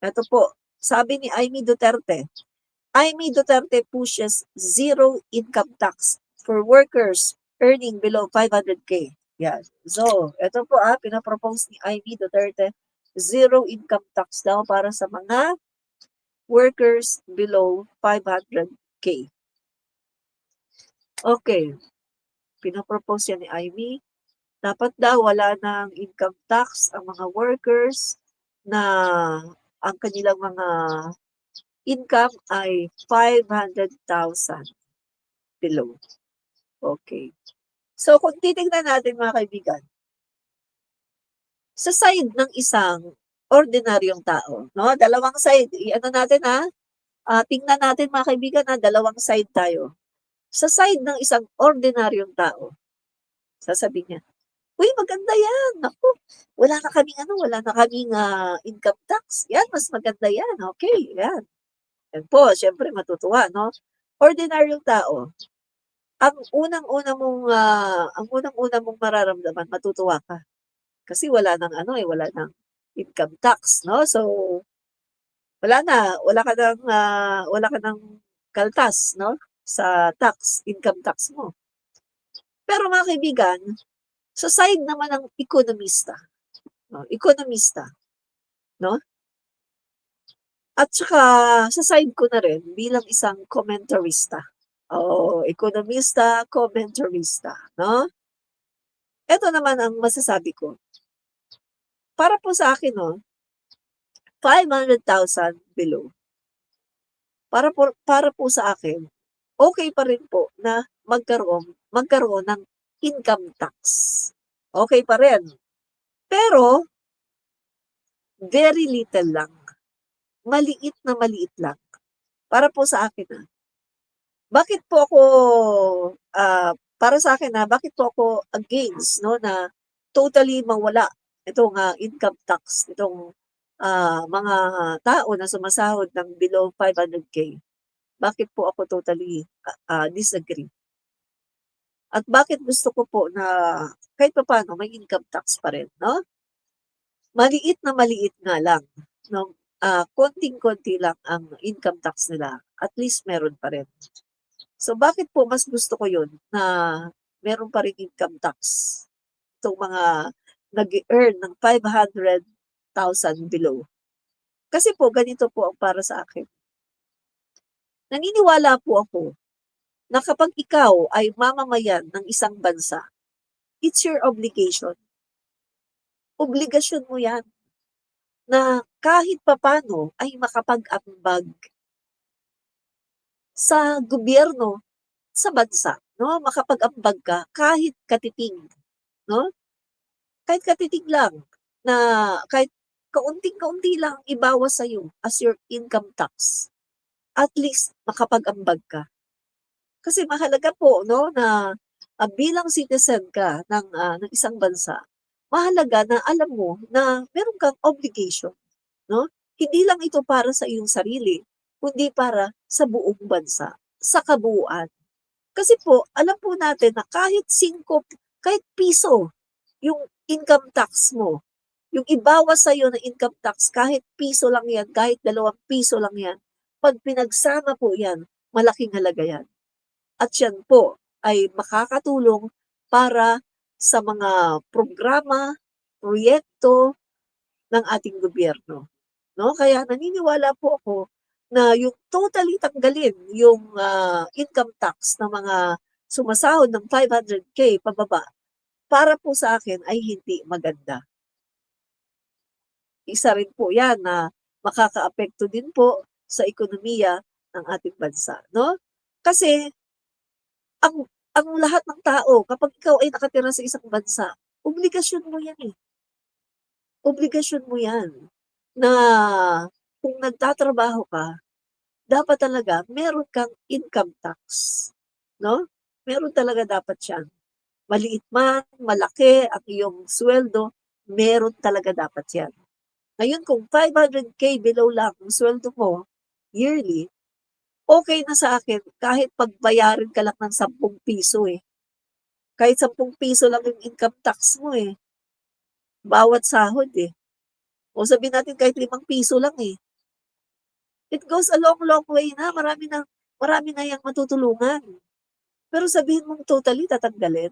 Ito po, sabi ni Amy Duterte, Amy Duterte pushes zero income tax for workers earning below 500K. Yan. So, ito po pinapropose ni Amy Duterte, zero income tax daw para sa mga workers below 500K. Okay. Pinapropose yan ni Amy. Dapat daw wala ng income tax ang mga workers na ang kanilang mga income ay 500,000 below. Okay. So kung titingnan natin mga kaibigan, sa side ng isang ordinaryong tao, no? Dalawang side, ano natin tingnan natin mga kaibigan dalawang side tayo. Sa side ng isang ordinaryong tao, sasabihin niya, uy, maganda yan. Naku, wala na kaming income tax. Yan, mas maganda yan. Okay, yan. Yan po, syempre matutuwa, no? Ordinaryong tao, ang unang-una mong mararamdaman, matutuwa ka. Kasi wala nang wala nang income tax, no? So, wala ka ng kaltas, no? Sa income tax mo. Pero mga kaibigan, sa side naman ng ekonomista, no? At saka sa side ko na rin bilang isang komentarista. Ekonomista, komentarista, no? Ito naman ang masasabi ko. Para po sa akin, 500,000 below. Para po sa akin, okay pa rin po na magkaroon ng income tax. Okay pa rin. Pero, very little lang. Maliit na maliit lang. Para po sa akin bakit po ako, para sa akin bakit po ako against, no, na totally mawala itong income tax, itong mga tao na sumasahod ng below 500K. Bakit po ako totally disagree? At bakit gusto ko po na kahit papaano may income tax pa rin, no? Maliit na maliit nga lang, no? Konting-konti lang ang income tax nila, at least meron pa rin. So bakit po mas gusto ko yun na meron pa ring income tax itong mga nag-earn ng 500,000 below? Kasi po ganito po ang para sa akin. Naniniwala po ako na kapag ikaw ay mamamayan ng isang bansa, it's your obligation. Obligasyon mo yan na kahit papano ay makapag-ambag sa gobyerno, sa bansa, no? Makapag-ambag ka kahit katiting, no? Kahit katiting lang na kahit kaunting-kaunti lang ibawas sa'yo as your income tax. At least makapag-ambag ka. Kasi mahalaga po, no, na bilang citizen ka ng isang bansa, mahalaga na alam mo na meron kang obligation, no? Hindi lang ito para sa iyong sarili, kundi para sa buong bansa, sa kabuuan. Kasi po, alam po natin na kahit piso, yung income tax mo, yung ibawas sa'yo na income tax, kahit piso lang yan, kahit 2 piso lang yan, pag pinagsama po yan, malaking halaga yan. At yan po ay makakatulong para sa mga programa, proyekto ng ating gobyerno. No? Kaya naniniwala po ako na yung totally tanggalin yung income tax ng mga sumasahod ng 500K pababa, para po sa akin ay hindi maganda. Isa rin po yan na makakaapekto din po sa ekonomiya ng ating bansa. No? Kasi ang lahat ng tao, kapag ikaw ay nakatira sa isang bansa, obligasyon mo yan Obligasyon mo yan na kung nagtatrabaho ka, dapat talaga meron kang income tax, no? Meron talaga dapat yan. Maliit man, malaki ang iyong sweldo, meron talaga dapat yan. Ngayon kung 500K below lang ang sweldo mo yearly, okay na sa akin kahit pagbayarin ka lang ng 10 piso Kahit 10 piso lang yung income tax mo bawat sahod O sabihin natin kahit 5 piso lang It goes a long, long way na, marami na yang matutulungan. Pero sabihin mong totally tatanggalin,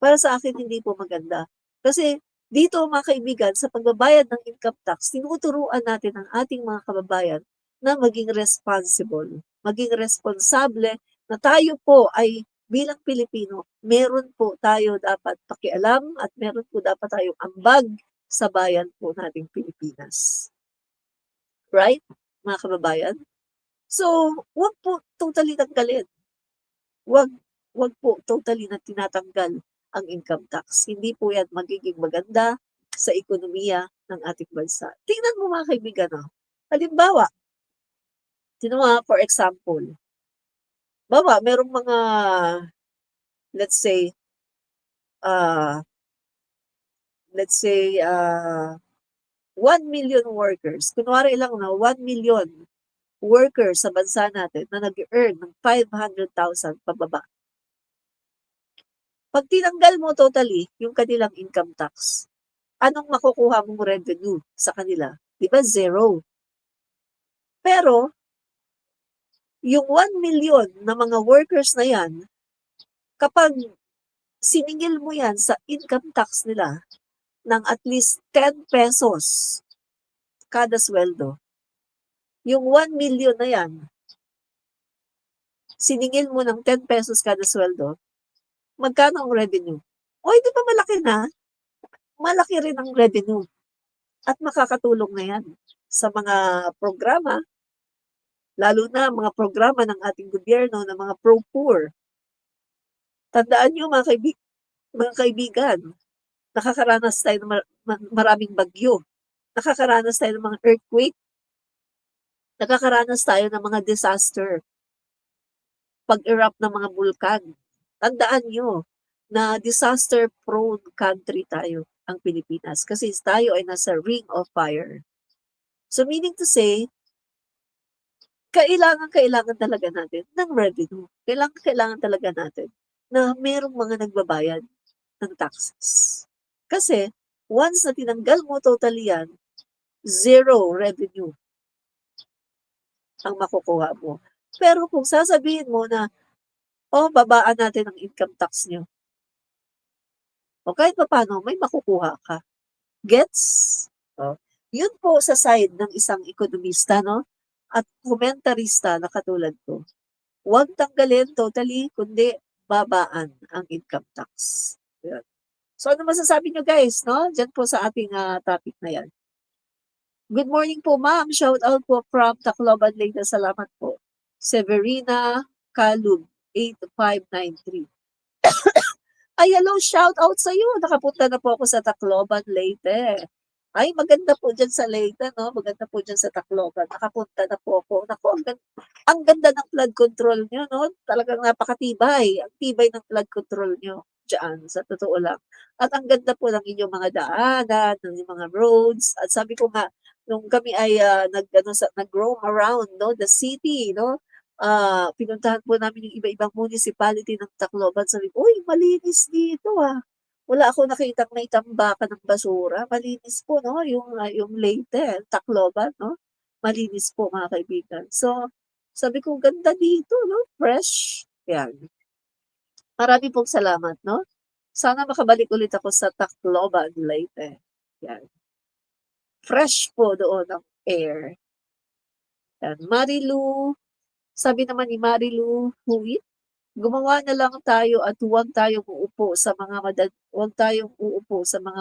para sa akin hindi po maganda. Kasi dito mga kaibigan, sa pagbabayad ng income tax, tinuturuan natin ang ating mga kababayan na maging responsible, maging responsable, na tayo po ay bilang Pilipino, meron po tayo dapat pakialam at meron po dapat tayong ambag sa bayan po nating Pilipinas. Right, mga kababayan? So, wag po totally tanggalin. Wag po totally na tinatanggal ang income tax. Hindi po yan magiging maganda sa ekonomiya ng ating bansa. Tingnan mo mga kaibigan, halimbawa, for example, merong mga, let's say, uh, 1 million workers. Kunwari lang 1 million workers sa bansa natin na nag-earn ng 500,000 pababa. Pag tinanggal mo totally yung kanilang income tax, anong makukuha mong revenue sa kanila? Di ba? Zero. Pero, yung 1 million na mga workers na yan, kapag siningil mo yan sa income tax nila ng at least 10 pesos kada sweldo, yung 1 million na yan, siningil mo ng 10 pesos kada sweldo, magkano ang revenue? O, di ba malaki na? Malaki rin ang revenue. At makakatulong na yan sa mga programa, lalo na mga programa ng ating gobyerno na mga pro-poor. Tandaan nyo mga kaibigan, nakakaranas tayo ng maraming bagyo. Nakakaranas tayo ng mga earthquake. Nakakaranas tayo ng mga disaster. Pag-erupt ng mga bulkan. Tandaan nyo na disaster-prone country tayo, ang Pilipinas. Kasi tayo ay nasa ring of fire. So meaning to say, kailangan talaga natin ng revenue. Kailangan talaga natin na merong mga nagbabayad ng taxes. Kasi, once na tinanggal mo totally yan, zero revenue ang makukuha mo. Pero kung sasabihin mo na, babaan natin ang income tax nyo, o kahit pa paano, may makukuha ka. Gets? Yun po sa side ng isang ekonomista, no? At komentarista na katulad ko. Huwag tanggalin totally, kundi babaan ang income tax. Yan. So ano masasabi nyo guys, no? Diyan po sa ating topic na yan. Good morning po ma'am. Shout out po from Tacloban, Leyte. Salamat po. Severina Kalub, 8593. Ay, hello, shout out sa iyo. Nakapunta na po ako sa Tacloban, Leyte. Ay, maganda po dyan sa Leyte, no? Maganda po dyan sa Tacloban. Nakapunta na po ako. Naku, ang ganda ng flood control nyo, no? Talagang napakatibay. Ang tibay ng flood control nyo dyan, sa totoo lang. At ang ganda po ng inyong mga daanan, ng inyong mga roads. At sabi ko nga, nung kami ay nag-roam around, no? The city, no? Pinuntahan po namin yung iba-ibang municipality ng Tacloban. Sabi ko, uy, malinis dito Wala ako nakitang may tambakan ng basura. Malinis po, no? Yung Leyte, Tacloban, no? Malinis po, mga kaibigan. So, sabi ko, ganda dito, no? Fresh. Yan. Marami pong salamat, no? Sana makabalik ulit ako sa Tacloban, Leyte. Yan. Fresh po doon ang air. Yan. Marilu, sabi naman ni Marilu Huwit, gumawa na lang tayo at huwag tayong uupo sa mga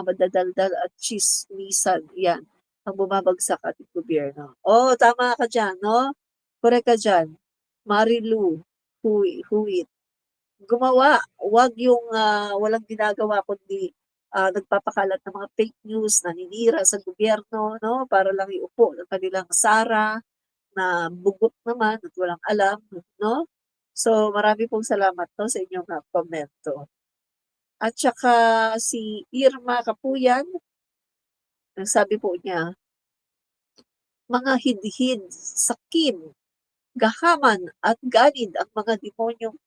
madadaldal at chismisan. Yan, ang bumabagsak ating gobyerno. Tama ka dyan, no? Correct ka dyan. Marilu Huwit. Gumawa, huwag yung walang ginagawa kundi nagpapakalat ng mga fake news, naninira sa gobyerno, no? Para lang iupo ng kanilang sara na bugot naman at walang alam, no? So, marami pong salamat no, sa inyong komento. At saka si Irma Kapuyan, nagsabi po niya, mga hidhid, sakim, gahaman at ganid ang mga demonyong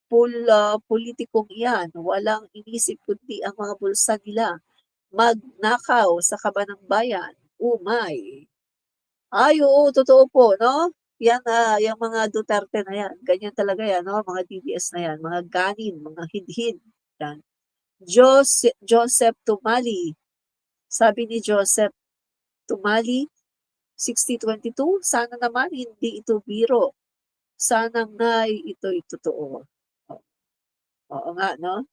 politikong iyan. Walang inisip kundi ang mga bulsa nila. Magnakaw sa kaban ng bayan. Umay. Ay, oo, totoo po, no? Yan, yang mga Duterte na yan, ganyan talaga yan, no? Mga DDS na yan, mga ganin, mga hidhid. Yan. Joseph Tumali. Sabi ni Joseph Tumali, 6022, sana naman hindi ito biro. Sana nga'y ito'y totoo. Oo nga, no?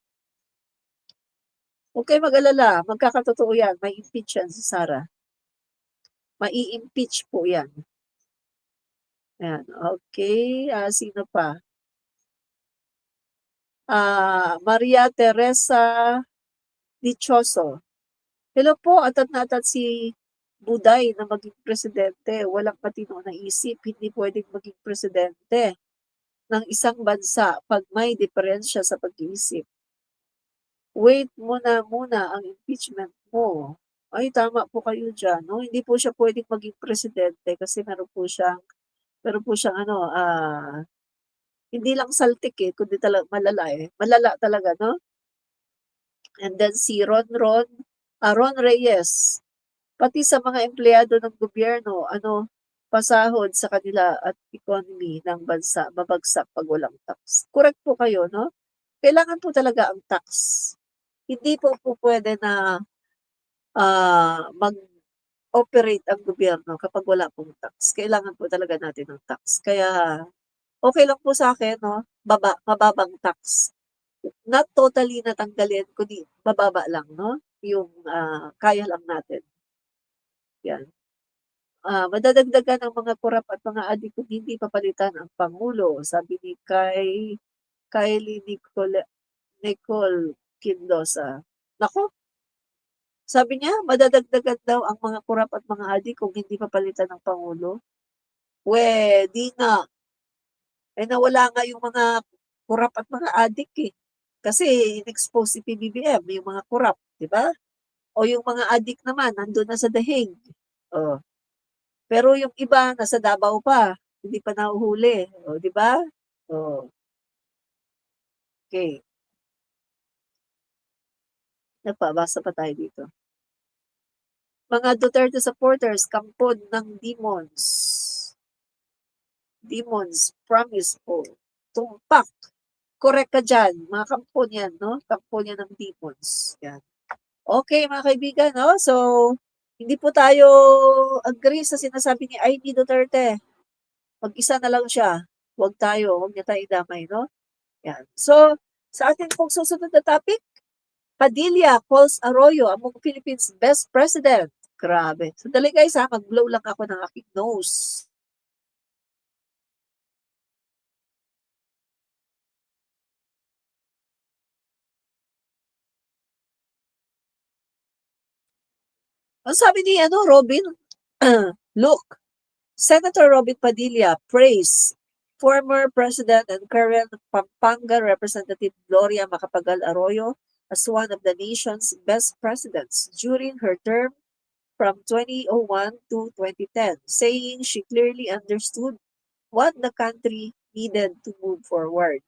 Huwag kayong mag-alala, magkakatotoo yan. May impeach yan si Sara. Mai-impeach po yan. Ayan, okay. Sino pa? Maria Teresa Dichoso. Hello po, atat na atat si Buday na maging presidente. Walang matino na isip, hindi pwedeng maging presidente ng isang bansa pag may diferensya sa pag-iisip. Wait muna ang impeachment mo. Ay, tama po kayo dyan. No? Hindi po siya pwedeng maging presidente kasi meron po siyang hindi lang saltik kundi talaga malala Malala talaga, no? And then si Ron Reyes, pati sa mga empleyado ng gobyerno, pasahod sa kanila at economy ng bansa, babagsak pag walang tax. Correct po kayo, no? Kailangan po talaga ang tax. Hindi po pwede na mag-operate ang gobyerno kapag wala pong tax. Kailangan po talaga natin ng tax. Kaya okay lang po sa akin, no? Mababang tax. Not totally natanggalin, kundi mababa lang, no? Yung kaya lang natin. Yan. Madadagdagan ang mga korap at mga adik kung hindi papalitan ang Pangulo, sabi ni Kylie Nicole Quindosa. Nako, sabi niya, madadagdagan daw ang mga korap at mga adik kung hindi papalitan ng Pangulo. Di nga. Nawala nga yung mga korap at mga adik Kasi in-expose si PBBM, yung mga korap, di ba? O yung mga adik naman, nandun na sa dahig. Oh. Pero yung iba, nasa Davao pa, hindi pa nahuhuli. O, di ba? O. Okay. Nagpabasa pa tayo dito. Mga Duterte supporters, kampon ng demons. Demons, promise po. Tumpak. Correct ka dyan. Mga kampon yan, no? Kampon yan ng demons. Yan. Okay, mga kaibigan, no? So, hindi po tayo agree sa sinasabi ni Amy Duterte. Mag-isa na lang siya. Huwag niya tayo idamay, no? Yan. So, sa ating pong susunod na topic, Padilla calls Arroyo among Philippines' best president. Grabe. Sandali guys mag-blow lang ako ng aking nose. Ang sabi ni Robin, look, Senator Robin Padilla praised former President and current Pampanga Representative Gloria Macapagal Arroyo as one of the nation's best presidents during her term from 2001 to 2010, saying she clearly understood what the country needed to move forward.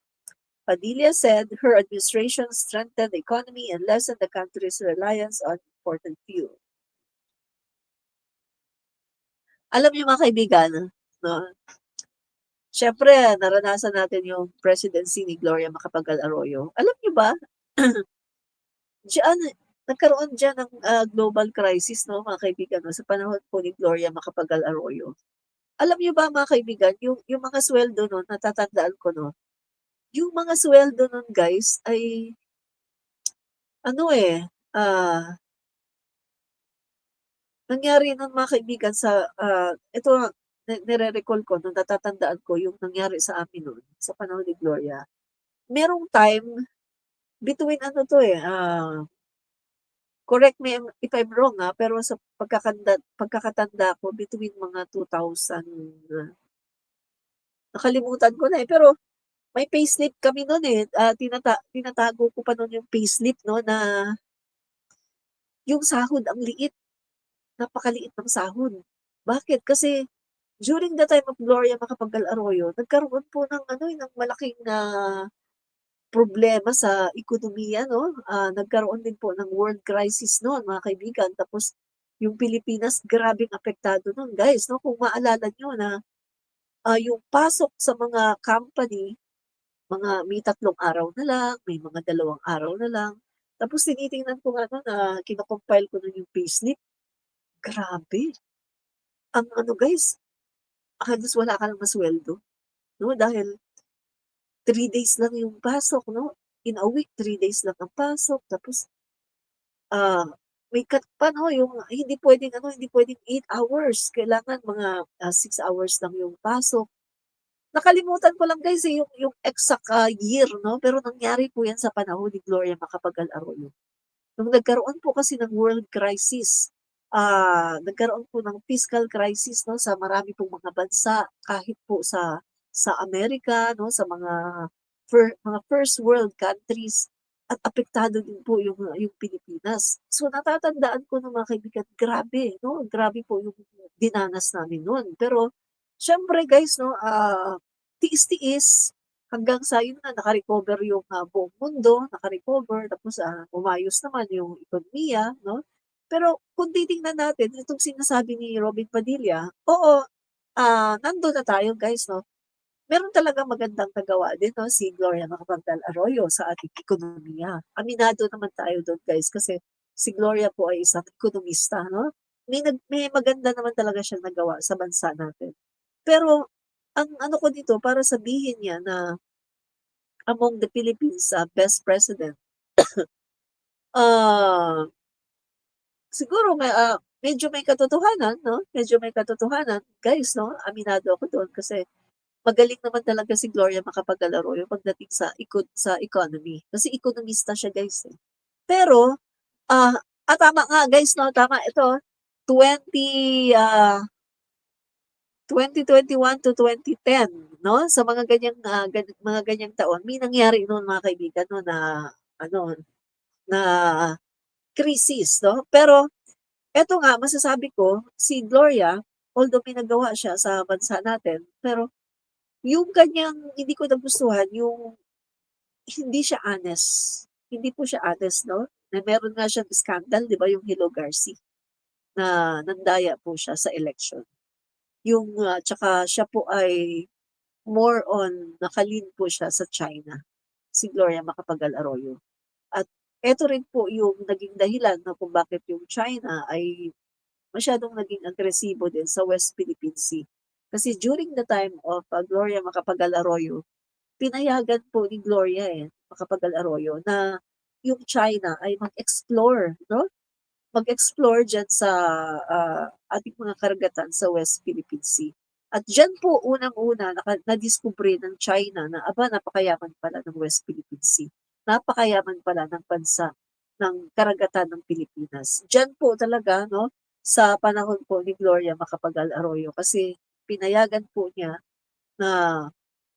Padilla said her administration strengthened the economy and lessened the country's reliance on imported fuel. Alam niyo mga kaibigan, no? Siyempre, naranasan natin yung presidency ni Gloria Macapagal Arroyo. Alam niyo ba, nagkaroon dyan ng global crisis, no, mga kaibigan, no, sa panahon po ni Gloria Macapagal Arroyo. Alam niyo ba, mga kaibigan, yung mga sweldo nun, natatandaan ko, no, yung mga sweldo nun, guys, ay, nangyari nun, mga kaibigan, ito, nire-recall ko, nung natatandaan ko, yung nangyari sa amin nun, sa panahon ni Gloria. Merong time, between correct me if I'm wrong pero sa pagkakatanda ko, between mga 2000, nakalimutan ko na pero may payslip kami nun tinatago ko pa nun yung payslip, no, na yung sahod ang liit, napakaliit ng sahod. Bakit? Kasi during the time of Gloria Macapagal Arroyo, nagkaroon po ng malaking problema sa ekonomiya, no? Nagkaroon din po ng world crisis noon, mga kaibigan. Tapos yung Pilipinas, grabing apektado noon, guys, no? Kung maalala nyo na yung pasok sa mga company, may 3 araw na lang, may mga 2 araw na lang. Tapos tinitingnan ko nga nun na kino-compile ko nun yung payslip, grabe. Ang ano guys, halos wala ka ng masweldo, 'no, dahil 3 days lang yung pasok 'no, in a week 3 days lang ang pasok tapos, ah, may cut pa 'no, yung hindi puwedeng 8 hours, kailangan mga, 6 hours lang yung pasok. Nakalimutan ko lang guys, eh, yung exact, year 'no, pero nangyari po yan sa panahon ni Gloria Macapagal-Arroyo. Nung nagkaroon po kasi ng world crisis, nagkaroon po ng fiscal crisis 'no, sa marami pong mga bansa kahit po sa Amerika 'no, sa mga first world countries at apektado din po yung Pilipinas. So, natatandaan ko nung mga kaibigan, grabe 'no, grabe po yung dinanas namin nun. Pero siyempre guys 'no, tiis-tiis hanggang sa yun nga naka-recover yung, buong mundo, naka-recover tapos, umayos naman yung ekonomiya 'no. Pero kung titingnan natin itong sinasabi ni Robin Padilla, oo, nandun na tayo guys 'no. Meron talagang magandang nagawa din 'no, si Gloria Macapagal-Arroyo sa ating ekonomiya. Aminado naman tayo dun guys kasi si Gloria po ay isang ekonomista 'no. May maganda naman talaga siyang nagawa sa bansa natin. Pero ang ano ko dito para sabihin niya na among the Philippines, best president, ah, siguro medyo may katotohanan 'no, medyo may katotohanan guys 'no, aminado ako dun kasi magaling naman talaga si Gloria Macapagal-Arroyo pagdating sa economy, kasi ekonomista siya guys, eh. Pero, tama nga guys 'no, tama ito 20, 2021 to 2010 'no, sa mga ganyang, mga ganyang taon may nangyari noon mga kaibigan 'no na ano, na krisis 'no. Pero eto nga masasabi ko, si Gloria, although may nagawa siya sa bansa natin, pero yung kanyang hindi ko nagustuhan yung hindi siya honest. Hindi po siya honest 'no, na meron nga siyang scandal 'di ba yung Hello Garci, na nandaya po siya sa election. Yung, tsaka siya po ay more on naka-lean po siya sa China, si Gloria Macapagal-Arroyo. At eto rin po yung naging dahilan 'no kung bakit yung China ay masyadong naging agresibo din sa West Philippine Sea. Kasi during the time of, Gloria Macapagal-Arroyo, pinayagan po ni Gloria, Macapagal-Arroyo na yung China ay mag-explore 'no, mag-explore diyan sa, ating mga karagatan sa West Philippine Sea. At diyan po unang-una nadiskubre ng China na, napakayaman pala ng West Philippine Sea. Napakayaman pala ng bansa ng karagatan ng Pilipinas. Diyan po talaga 'no, sa panahon po ni Gloria Macapagal-Arroyo kasi pinayagan po niya na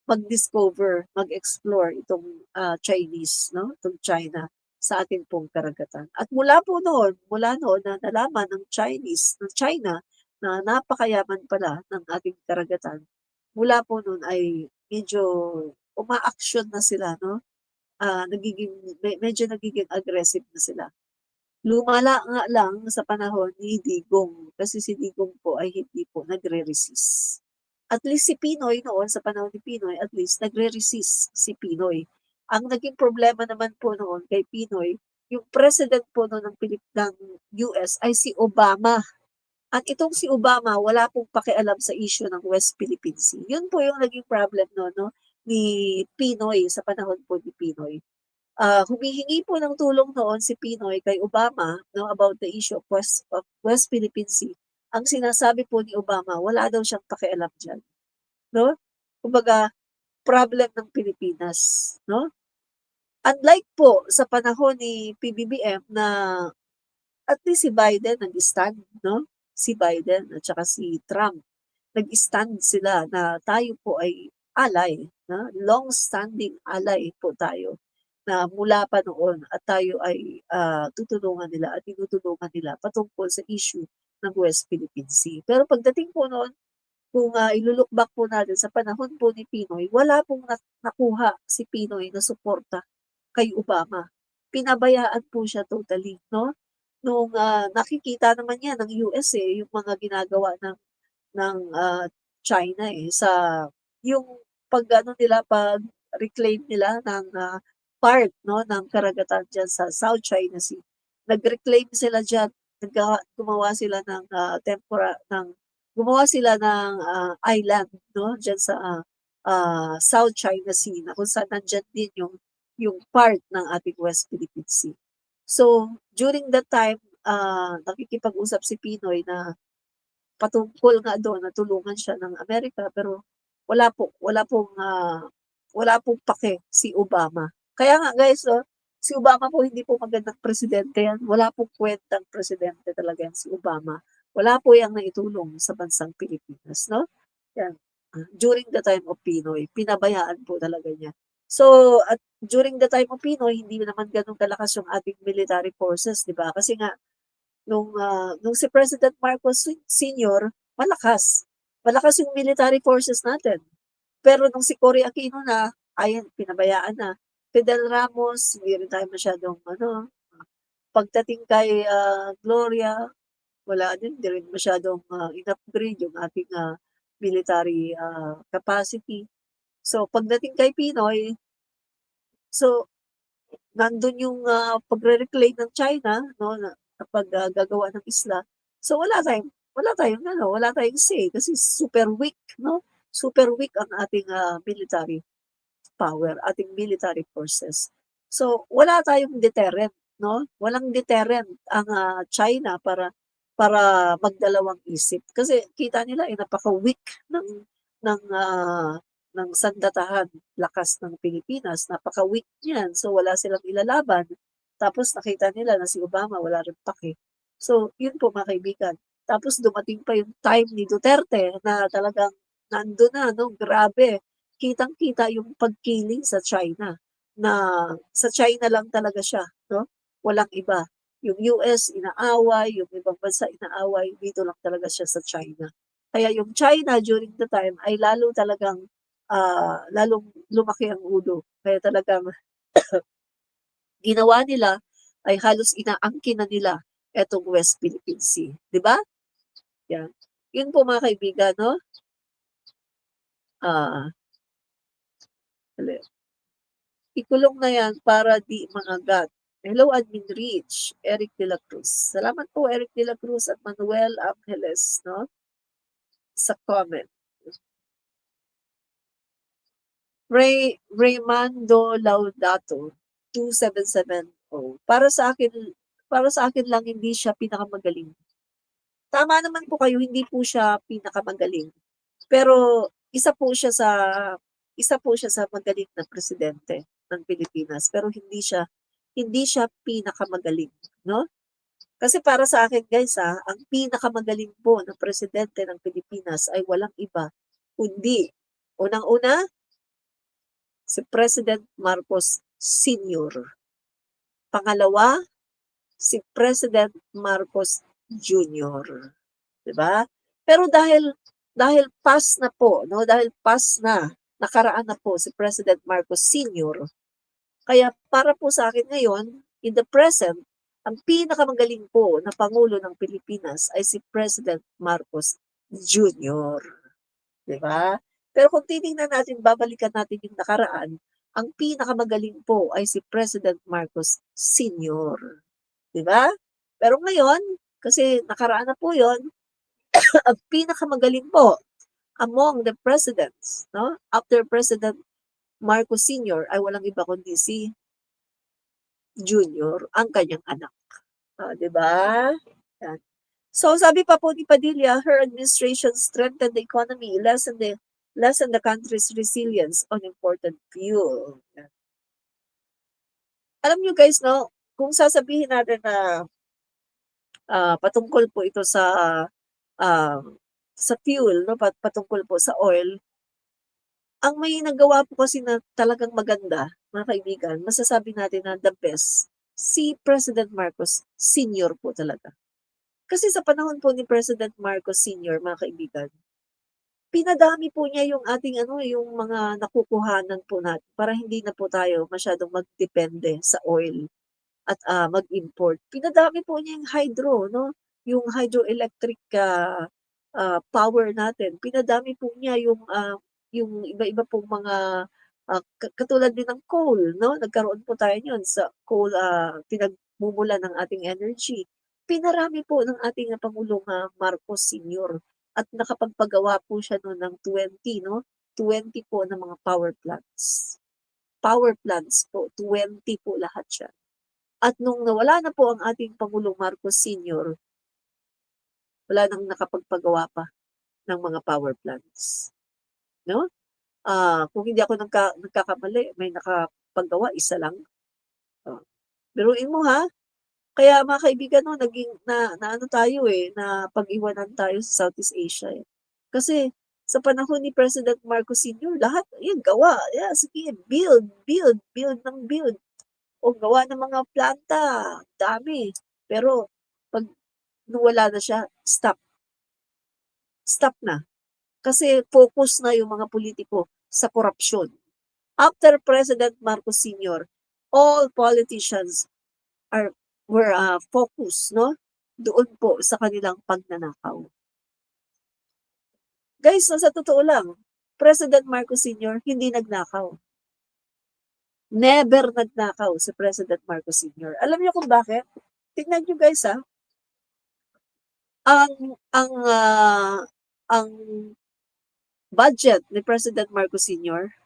mag-discover, mag-explore itong, Chinese 'no, itong China sa ating pong karagatan. At mula noon na nalaman ng China na napakayaman pala ng ating karagatan, mula po noon ay medyo umaaksyon na sila 'no, medyo nagiging aggressive na sila. Lumala nga lang sa panahon ni Digong, kasi si Digong po ay hindi po nagre-resist. At least si Pinoy noon, sa panahon ni Pinoy, at least nagre-resist si Pinoy. Ang naging problema naman po noon kay Pinoy, yung president po noon ng US ay si Obama. At itong si Obama, wala pong pakialam sa issue ng West Philippine Sea. Yun po yung naging problem noon 'no, ni Pinoy, sa panahon po ni Pinoy. Humihingi po ng tulong noon si Pinoy kay Obama 'no, about the issue of West Philippine Sea. Ang sinasabi po ni Obama, wala daw siyang pakialam diyan 'no. Kumbaga, problem ng Pilipinas 'no. Unlike po sa panahon ni PBBM na at least si Biden nag-stand 'no, si Biden at saka si Trump, nag-stand sila na tayo po ay ally 'no, long-standing ally po tayo na mula pa noon at tayo ay, tutulungan nila at tinutulungan nila patungkol sa issue ng West Philippine Sea. Pero pagdating po noon, kung, ilu-look back po natin sa panahon po ni Pinoy, wala pong nakuha si Pinoy na suporta kay Obama. Pinabayaan po siya totally 'no. Nakikita naman 'yan ng US, yung mga ginagawa ng, China, sa yung pag-ano nila, pag-reclaim nila ng, part 'no, ng karagatan diyan sa South China Sea. Nag-reclaim sila diyan, gumawa sila ng, gumawa sila ng, island 'no, diyan sa, South China Sea na kung saan nandiyan din yung part ng ating West Philippine Sea. So, during that time, nakikipag-usap si Pinoy na patungkol nga doon na tulungan siya ng Amerika pero wala pong pake si Obama. Kaya nga guys, si Obama po hindi po magandang presidente yan. Wala pong kwentang presidente talaga yan si Obama. Wala po yang naitulong sa bansang Pilipinas, no? Yan. During the time of Pinoy, pinabayaan po talaga niya. So, at during the time of Pinoy, hindi naman gano'n kalakas yung ating military forces, 'di ba? Kasi nga nung si President Marcos Sr. malakas. Malakas yung military forces natin. Pero nung si Cory Aquino na, ayan, pinabayaan na. Fidel Ramos, hindi rin tayo masyadong pagdating kay Gloria, wala din, hindi rin masyadong in-upgrade yung ating military capacity. So, pagdating kay Pinoy, so, nandun yung pagre-reclaim ng China, no, na kapag gagawa ng isla. So wala tayong say kasi super weak, no? Super weak ang ating military power, ating military forces. So wala tayong deterrent, no? Walang deterrent ang China para magdalawang isip kasi kita nila ay napaka-weak ng ng sandatahan, lakas ng Pilipinas, napaka-weak niyan. So wala silang ilalaban. Tapos nakita nila na si Obama wala rin pake. So yun po mga kaibigan. Tapos dumating pa yung time ni Duterte na talagang nandun na, no, grabe. Kitang-kita yung pagkiling sa China na sa China lang talaga siya, no? Walang iba. Yung US inaaway, yung ibang bansa inaaway, dito lang talaga siya sa China. Kaya yung China during the time ay lalo talagang lalong lumaki ang ulo. Kaya talagang ginawa nila ay halos inaangkin na nila etong West Philippine Sea, 'di ba? Yan. Yun po mga kaibigan, no? Ah, dali. Ikulong na yan para di mangagat. Hello, Admin Rich, Eric De La Cruz. Salamat po, Eric De La Cruz at Manuel Angeles, no? Sa comment. Raymando Laudato, 2770. Para sa akin lang hindi siya pinakamagaling. Tama naman po kayo, hindi po siya pinakamagaling. Pero isa po siya sa magaling na presidente ng Pilipinas, pero hindi siya pinakamagaling, no? Kasi para sa akin guys, ang pinakamagaling po na presidente ng Pilipinas ay walang iba kundi unang-una si President Marcos Sr. Pangalawa, si President Marcos Jr. 'Di ba? Pero dahil pass na po, no, dahil pass na, nakaraan na po si President Marcos Sr. Kaya para po sa akin ngayon, in the present, ang pinakamagaling po na Pangulo ng Pilipinas ay si President Marcos Jr. 'Di ba? Pero kung titingnan natin, babalikan natin yung nakaraan, ang pinakamagaling po ay si President Marcos Sr. 'Di ba? Pero ngayon, kasi nakaraan na po 'yon, ang pinakamagaling po among the presidents, no? After President Marcos Sr. ay walang iba kundi si Junior, ang kanyang anak. 'Di ba? Yan. So sabi pa po ni Padilla, her administration strengthened the economy, lessen the country's resilience on important fuel. Yan. Alam niyo guys, no, kung sasabihin natin na patungkol po ito ah, sa fuel, no, patungkol po sa oil, ang may nagawa po kasi na talagang maganda, mga kaibigan, masasabi natin na the best, si President Marcos Sr. po talaga. Kasi sa panahon po ni President Marcos Sr., mga kaibigan, pinadami po niya yung ating yung mga nakukuhanan po natin para hindi na po tayo masyadong magdepende sa oil at mag-import. Pinadami po niya yung hydro, no? Yung hydroelectric power natin. Pinadami po niya yung iba-iba pong mga, katulad din ng coal 'no, nagkaroon po tayo niyon sa coal, pinagmumulan ng ating energy. Pinarami po ng ating Pangulong, Marcos Sr. at nakapagpagawa po siya nun ng 20 'no, 20 po na mga power plants. Power plants po, 20 po lahat siya. At nung nawala na po ang ating Pangulong Marcos Sr., wala nang nakapagpagawa pa ng mga power plants, 'no? Kung hindi ako nagkakamali may nakapagawa, isa lang. Oh, biruin mo ha, kaya mga kaibigan 'no naging naano tayo, napag-iwanan tayo sa Southeast Asia, eh. Kasi sa panahon ni President Marcos Sr. lahat ayan gawa, sige build, build, build ng build. O gawa ng mga planta, dami. Pero 'pag nawala na siya, stop, stop na. Kasi focus na yung mga politiko sa korapsyon. After President Marcos Sr., all politicians were focused 'no, doon po sa kanilang pagnanakaw. Guys, sa totoo lang, President Marcos Sr. hindi nagnakaw. Never nagnakaw si President Marcos Sr. Alam niyo kung bakit? Tignan niyo guys, ang ang, ang budget ni President Marcos Sr.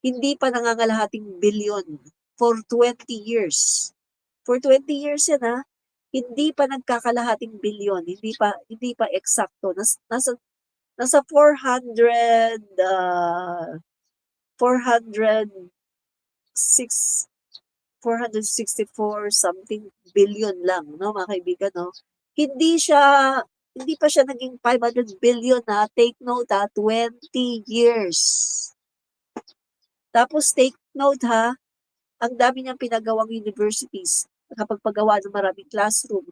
hindi pa nangangalahating bilyon for 20 years. For 20 years yan, hindi pa nagkakalahating bilyon, hindi pa eksakto. Nasa 406 464 something billion lang 'no, mga kaibigan 'no. Hindi siya hindi pa siya naging 500 billion, take note, 20 years. Tapos take note, ang dami niyang pinagawang universities, nakapagpagawa ng maraming classroom,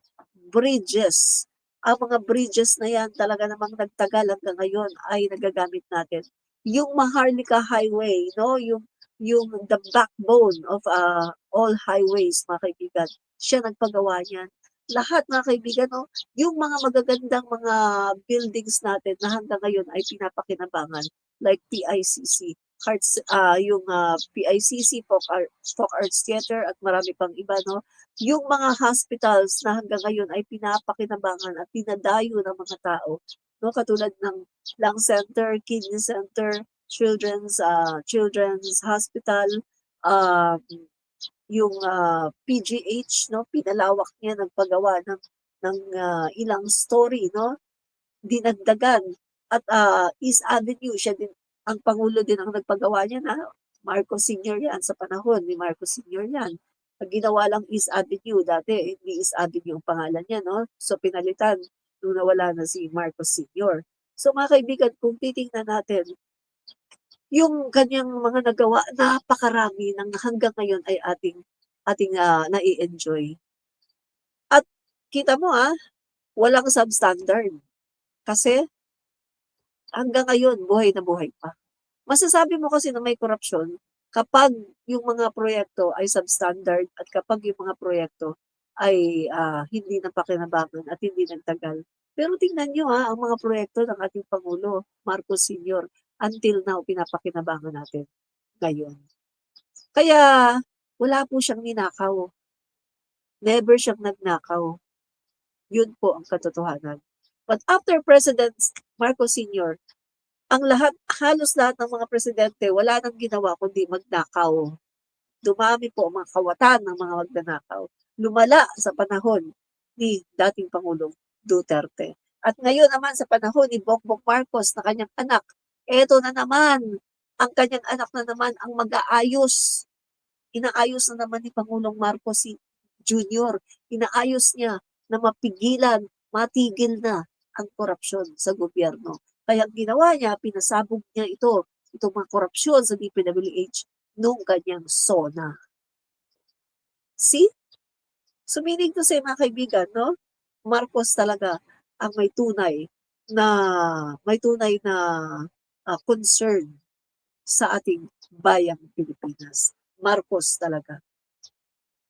bridges. Ang mga bridges na yan talaga namang nagtagal hanggang ngayon ay nagagamit natin. Yung Maharlika Highway 'no, yung the backbone of, all highways mga kaibigan, siya nagpagawa niyan. Lahat mga kaibigan 'no, yung mga magagandang mga buildings natin na hanggang ngayon ay pinapakinabangan like PICC, yung, PICC, Folk Arts Theater at marami pang iba 'no. Yung mga hospitals na hanggang ngayon ay pinapakinabangan at dinadayo ng mga tao 'no, katulad ng Lung Center, Kidney Center, Children's Hospital, um, yung, PGH 'no, pinalawak niya, nagpagawa ng, ilang story 'no, dinagdagan at, East Avenue siya din ang pangulo din ang nagpagawa niyan, Marcos Sr. yan, sa panahon ni Marcos Sr. yan. Ang ginawa lang East Avenue, dati hindi East Avenue ang pangalan niya 'no, so pinalitan nung nawala na si Marcos Sr. So mga kaibigan, kung titingnan natin yung kanyang mga nagawa, napakarami ng hanggang ngayon ay ating nai-enjoy. At kita mo, walang substandard kasi hanggang ngayon buhay na buhay pa. Masasabi mo kasi na may korapsyon kapag yung mga proyekto ay substandard at kapag yung mga proyekto ay, hindi napakinabangan at hindi nagtagal. Pero tingnan niyo, ang mga proyekto ng ating Pangulo Marcos Sr. until now pinapakinabangan natin ngayon. Kaya wala po siyang ninakaw, never siyang nagnakaw. Yun po ang katotohanan. But after President Marcos Sr., ang halos lahat ng mga presidente wala nang ginawa kundi magnakaw. Dumami po ang mga kawatan ng mga magnanakaw. Lumala sa panahon ni dating Pangulong Duterte. At ngayon naman sa panahon ni Bongbong Marcos na kanyang anak, eto na naman, ang kanyang anak na naman ang mag-aayos. Inaayos na naman ni Pangulong Marcos si Jr. Inaayos niya na matigil na ang korapsyon sa gobyerno. Kaya ang ginawa niya, pinasabog niya itong mga korapsyon sa DPWH nung kanyang SONA. See? So meaning to say mga kaibigan, no? Marcos talaga ang na may tunay na concern sa ating bayang Pilipinas. Marcos talaga.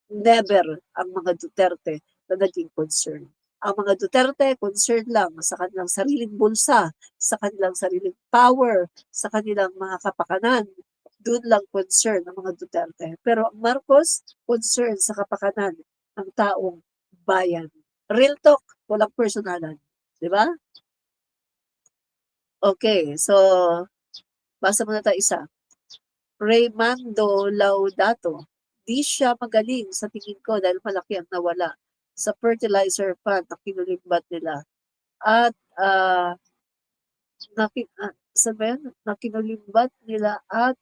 Never ang mga Duterte na naging concern. Ang mga Duterte concerned lang sa kanilang sariling bulsa, sa kanilang sariling power, sa kanilang mga kapakanan. Doon lang concern ang mga Duterte. Pero ang Marcos, concern sa kapakanan ng taong bayan. Real talk, walang personalan. Di ba? Okay, so basa muna tayo isa. Raymando Laudato. Di siya magaling sa tingin ko dahil malaki ang nawala sa fertilizer fund na kinulimbat nila. At saan ba yan? Na kinulimbat nila at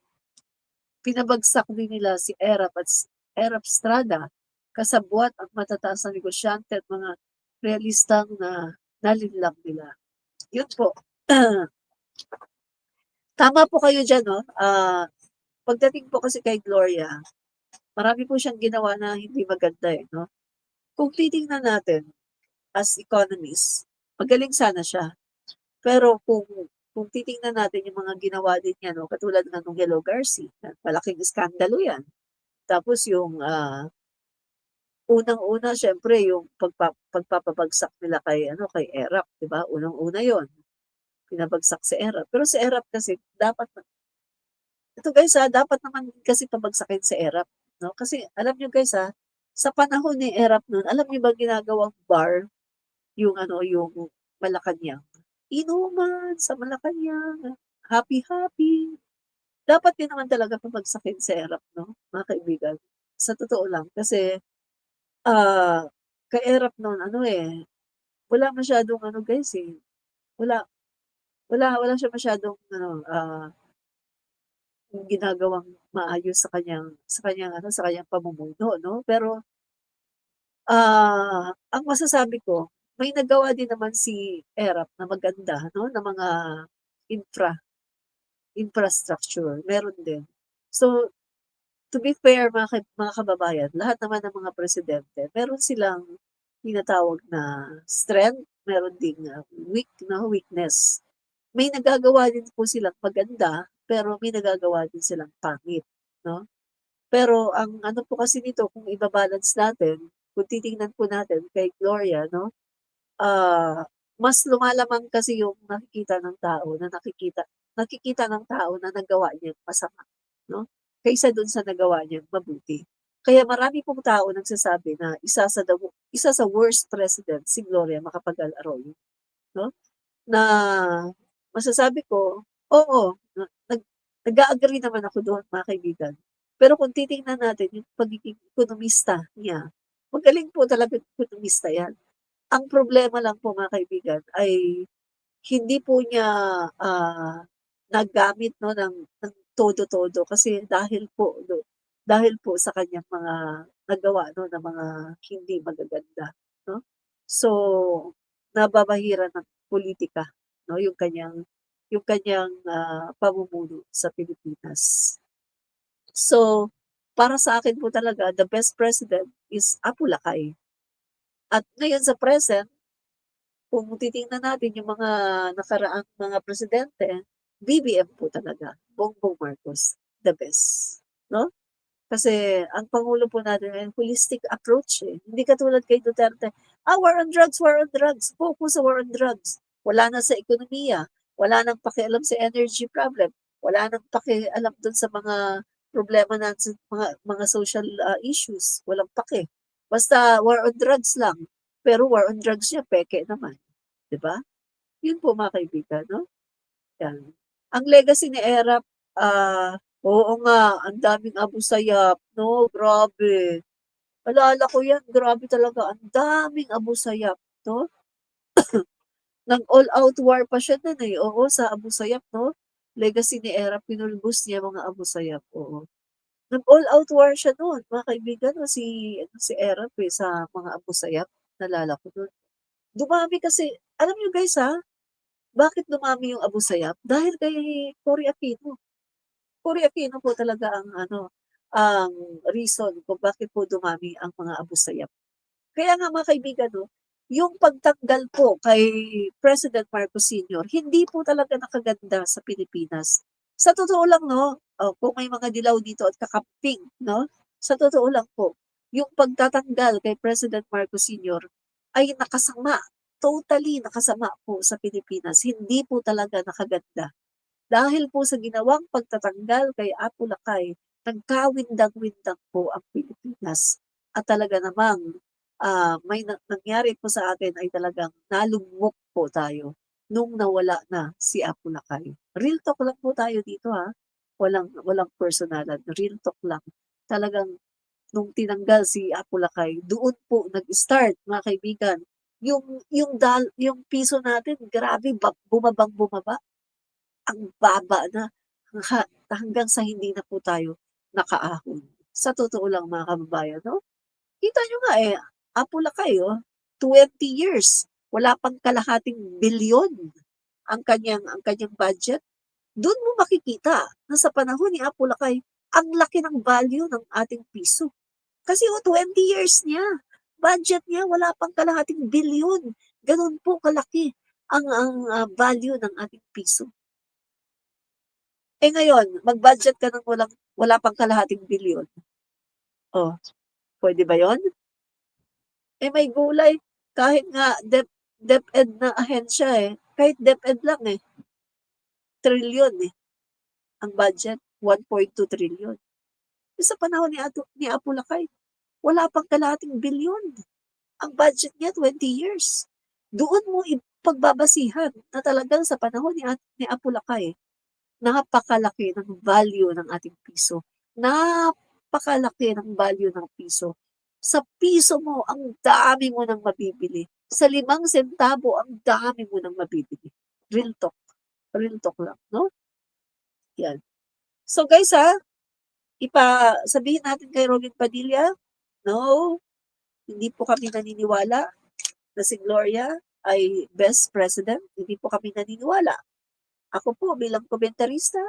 pinabagsak din nila si Erap Estrada kasabwat ang matataas na negosyante at mga realistang na nalinlang nila. Yun po. Tama po kayo dyan, no? Pagdating po kasi kay Gloria, marami po siyang ginawa na hindi maganda eh, no? Kung titingnan natin as economist, magaling sana siya. Pero kung titingnan natin yung mga ginawa din niya, no, katulad ng nung Hello Garcia, malaking iskandalo yan. Tapos yung unang-una, syempre, yung pagpapabagsak nila kay Erap, di ba? Unang-una yon pinabagsak si Erap. Pero si Erap kasi, ito guys dapat naman kasi pabagsakin si Erap, no? Kasi alam nyo guys sa panahon ni Erap noon, alam nyo ba ginagawang bar, yung Malacanang? Inuman sa Malacanang, happy-happy. Dapat din naman talaga pabagsakin si Erap, no? Mga kaibigan. Sa totoo lang. Kasi, kay Erap noon, wala masyadong guys eh. Wala, wala siya masyadong, ginagawang maayos sa kanyang pamumuno, no? Pero, ang masasabi ko, may nagawa din naman si Erap na maganda, no? Na mga infrastructure, meron din. So, to be fair mga kababayan, lahat naman ng mga presidente, meron silang tinatawag na strength, meron ding weakness. May nagagawa din po silang maganda, pero may nagagawa din silang pangit, no? Pero ang po kasi nito kung iba-balance natin, kung titingnan po natin kay Gloria, no, mas lumalamang kasi yung nakikita ng tao na nagawa niyang masama, no? Kaysa dun sa nagawa niyang mabuti. Kaya marami pong tao nagsasabi na isa sa worst president si Gloria Macapagal-Arroyo, no? Na masasabi ko, oo, nag-a-agree naman ako doon mga kaibigan. Pero kung titingnan natin yung pagiging ekonomista niya, magaling po talaga ekonomista yan. Ang problema lang po mga kaibigan ay hindi po niya nagamit no ng todo-todo kasi dahil po sa kanyang mga nagawa no ng mga hindi magaganda, no? So, nababahiran ng politika no yung kanyang pamumuno sa Pilipinas. So, para sa akin po talaga the best president is Apu Lakay. At ngayon sa present, kung titingnan natin yung mga nakaraang mga presidente, BBM po talaga, Bongbong Marcos, the best, no? Kasi ang pangulo po natin ay holistic approach eh. Hindi katulad kay Duterte, war on drugs, war on drugs, focus sa war on drugs. Wala na sa ekonomiya, wala nang pakialam sa energy problem, wala nang pakialam dun sa mga problema natin, mga social issues, walang pake. Basta war on drugs lang. Pero war on drugs niya, peke naman. 'Di ba? Yun po mga kaibigan, no? Yan. Ang legacy ni Erap, oo nga, ang daming Abu Sayyaf, no? Grabe. Alala ko yan, grabe talaga, ang daming Abu Sayyaf, no? Nag-all-out war pa siya nun eh. Oo, sa Abu Sayyaf, no? Legacy ni Erap, pinulbos niya mga Abu Sayyaf, oo. Nag-all-out war siya noon, mga kaibigan, no? Si Erap sa mga Abu Sayyaf, nalala ko nun. Dumami kasi, alam nyo guys bakit dumami yung Abu Sayyaf? Dahil kay Cory Aquino. Cory Aquino po talaga ang reason kung bakit po dumami ang mga Abu Sayyaf. Kaya nga mga kaibigan, no, yung pagtanggal po kay President Marcos Sr., hindi po talaga nakaganda sa Pilipinas. Sa totoo lang, no, kung may mga dilaw dito at kakamping, no, sa totoo lang po, yung pagtatanggal kay President Marcos Sr., ay nakasama, totally nakasama po sa Pilipinas. Hindi po talaga nakaganda. Dahil po sa ginawang pagtatanggal kay Apo Lakay, nagkawindang-windang po ang Pilipinas. At talaga namang may nangyari po sa atin ay talagang nalugmok po tayo nung nawala na si Apo Lakay. Real talk lang po tayo dito ha. Walang personalan. Real talk lang. Talagang nung tinanggal si Apo Lakay, doon po nag-start mga kaibigan. Yung piso natin, grabe, bumaba. Ang baba na hanggang sa hindi na po tayo nakaahon. Sa totoo lang mga kababayan, no? Kita nyo nga Apo Lakay, 20 years. Wala pang kalahating bilyon ang kanyang budget. Doon mo makikita na sa panahon ni Apo Lakay, ang laki ng value ng ating piso. Kasi 20 years niya, budget niya wala pang kalahating bilyon. Ganun po kalaki ang value ng ating piso. Ngayon, mag-budget ka ng wala pang kalahating bilyon. Oh, pwede ba yon? May gulay, kahit nga DepEd na ahensya kahit DepEd lang trilyon ang budget, 1.2 trillion. Sa panahon ni Apo Lakay, wala pang kalahating bilyon. Ang budget niya, 20 years. Doon mo ipagbabasihan na talagang sa panahon ni Apo Lakay, napakalaki ng value ng ating piso. Napakalaki ng value ng piso. Sa piso mo, ang dami mo nang mabibili. Sa 5 sentabo, ang dami mo nang mabibili. Real talk. Real talk lang, no? Yan. So guys sabihin natin kay Robin Padilla, no, hindi po kami naniniwala na si Gloria ay best president. Hindi po kami naniniwala. Ako po bilang komentarista,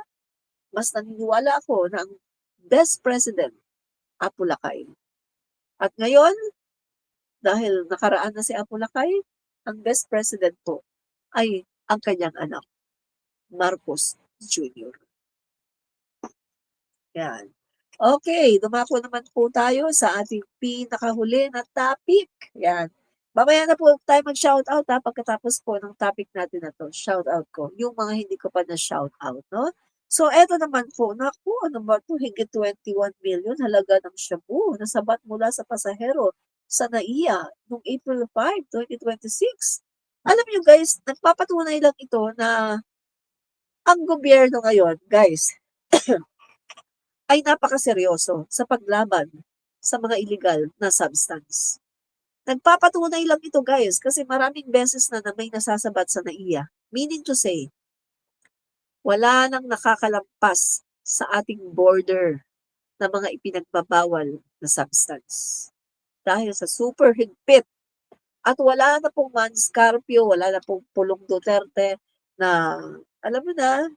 mas naniniwala ako na ang best president, Apo Lakay. At ngayon, dahil nakaraan na si Apo Lakay, ang best president po ay ang kanyang anak, Marcos Jr. Yan. Okay, dumako naman po tayo sa ating pinakahuli na topic. Yan. Mamaya na po tayo mag-shoutout pagkatapos po ng topic natin na to. Shoutout ko. Yung mga hindi ko pa na-shoutout, no? So, eto naman po, naku, ano ba ito? Higit 21 million halaga ng shabu na sabat mula sa pasahero sa NAIA noong April 5, 2026. Alam nyo guys, nagpapatunay lang ito na ang gobyerno ngayon, guys, ay napakaseryoso sa paglaban sa mga illegal na substance. Nagpapatunay lang ito guys kasi maraming beses na may nasasabat sa NAIA. Meaning to say, wala nang nakakalampas sa ating border na mga ipinagbabawal na substance. Dahil sa super higpit at wala na pong manscarpio, wala na pong pulong Duterte na alam mo na,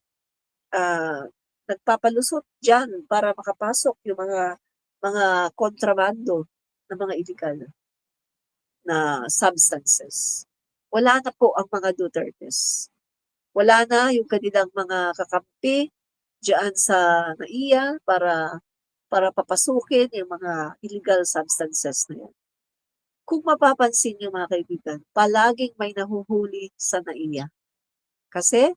nagpapalusot dyan para makapasok yung mga kontrabando ng mga illegal na substances. Wala na po ang mga Dutertes. Wala na yung kanilang mga kakampi diyan sa NAIA para papasukin yung mga illegal substances na yan. Kung mapapansin niyo mga kaibigan, palaging may nahuhuli sa NAIA. Kasi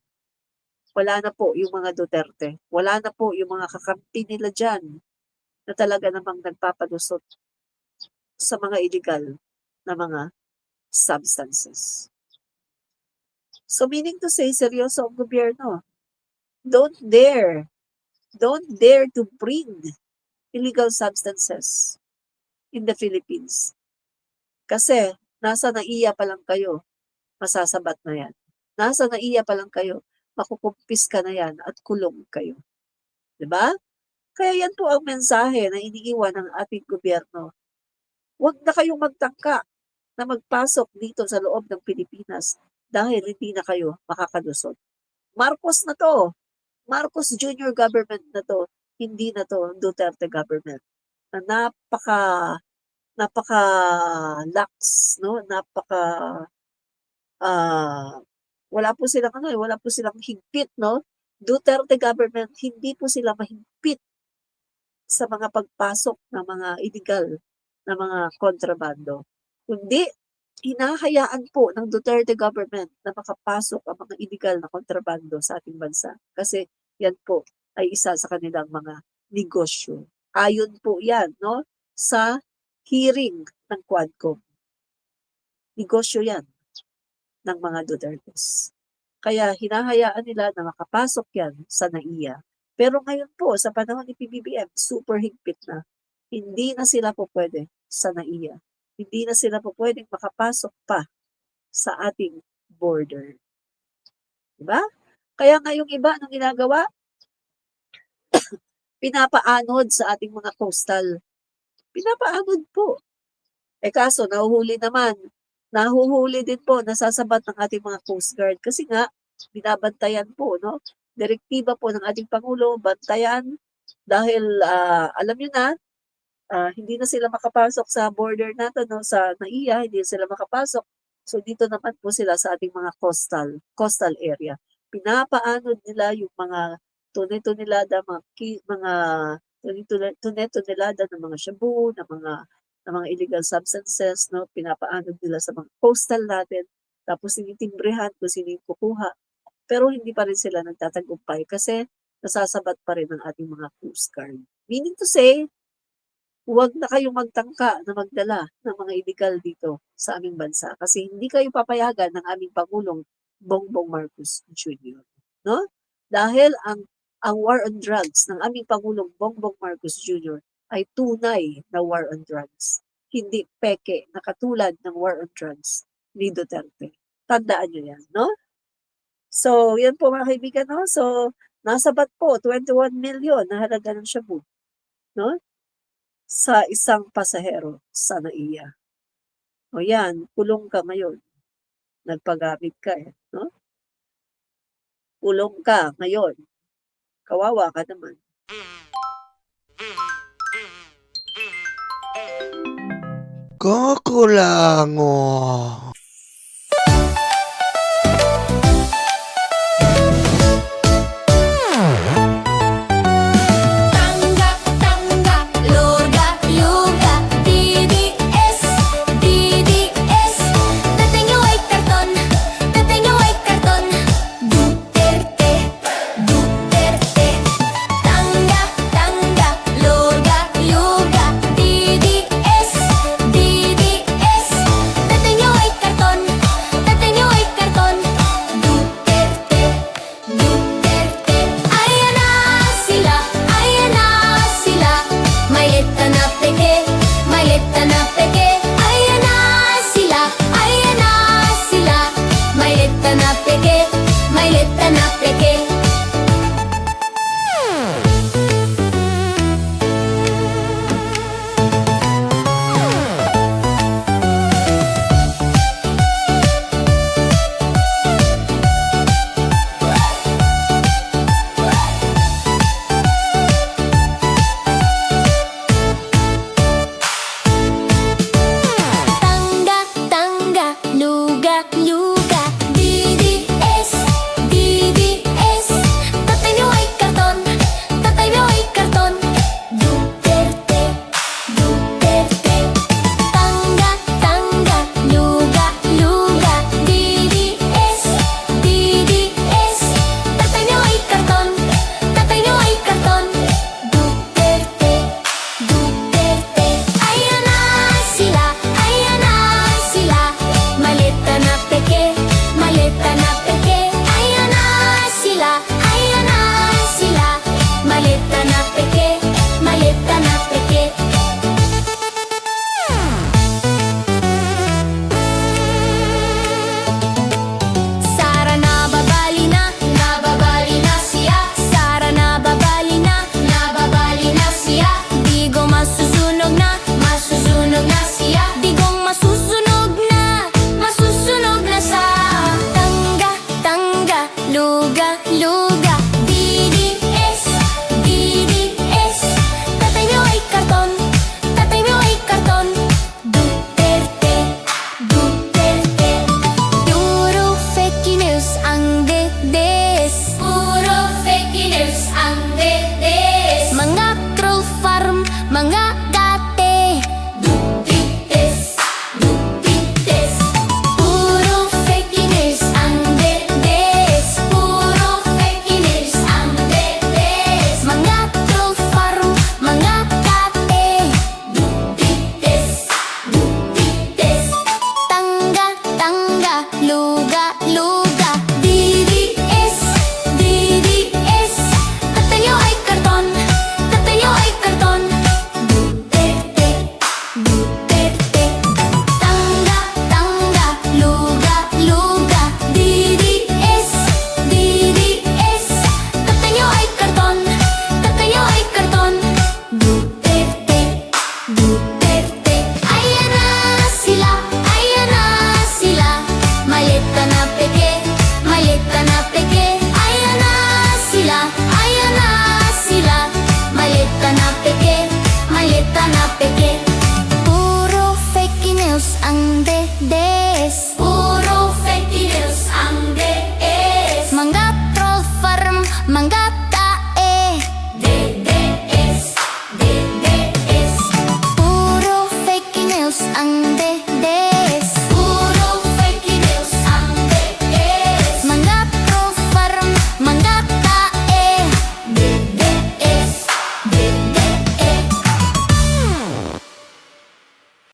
wala na po yung mga Duterte. Wala na po yung mga kakampi nila dyan na talaga namang nagpapalusot sa mga illegal na mga substances. So meaning to say, seryoso ang gobyerno. Don't dare to bring illegal substances in the Philippines. Kasi nasa NAIA pa lang kayo, masasabat na yan. Nasa NAIA pa lang kayo, makukumpis ka na yan at kulong kayo. Diba? Kaya yan po ang mensahe na iniiwan ng ating gobyerno. Huwag na kayong magtangka na magpasok dito sa loob ng Pilipinas dahil hindi na kayo makakalusot. Marcos na to. Marcos Jr. government na to. Hindi na to Duterte government. Na napaka lax, no? Wala po silang higpit, no? Duterte government, hindi po sila mahigpit sa mga pagpasok ng mga illegal na mga kontrabando. Kundi hinahayaan po ng Duterte government na makapasok ang mga illegal na kontrabando sa ating bansa. Kasi yan po ay isa sa kanilang mga negosyo. Ayon po yan, no, sa hearing ng Quadcom. Negosyo yan ng mga Dutertes. Kaya hinahayaan nila na makapasok yan sa NAIA. Pero ngayon po, sa panahon ni PBBM, super higpit na. Hindi na sila po pwede sa NAIA. Hindi na sila po pwedeng makapasok pa sa ating border. Diba? Kaya ngayong iba, anong ginagawa? Pinapaanod sa ating mga coastal. Pinapaanod po. Kaso, nahuhuli naman. Nahuhuli din po, nasasabat ng ating mga Coast Guard. Kasi nga, binabantayan po, no? Direktiba po ng ating Pangulo, bantayan. Dahil, alam nyo na, hindi na sila makapasok sa border natin, no? Sa NAIA, hindi sila makapasok. So, dito naman po sila sa ating mga coastal area. Pinapaanod nila yung mga tunay-tunilada, mga tunay-tunilada ng mga shabu, ng mga illegal substances, no? Pinapaanod nila sa mga coastal natin. Tapos tinitimbrehan kung sino yung kukuha. Pero hindi pa rin sila nagtatagumpay kasi nasasabat pa rin ang ating mga Coast Guard. Meaning to say, huwag na kayong magtangka na magdala ng mga illegal dito sa aming bansa kasi hindi kayo papayagan ng aming Pangulong Bongbong Marcos Jr. No? Dahil ang war on drugs ng aming Pangulong Bongbong Marcos Jr. ay tunay na war on drugs. Hindi peke na katulad ng war on drugs ni Duterte. Tandaan nyo yan, no? So, yan po mga kaibigan, no? So, nasabat po 21 million na halaga ng shabu, no? Sa isang pasahero sa NAIA. O yan, kulong ka ngayon. Nagpagamit ka no? Kulong ka ngayon. Kawawa ka naman. Kakulango.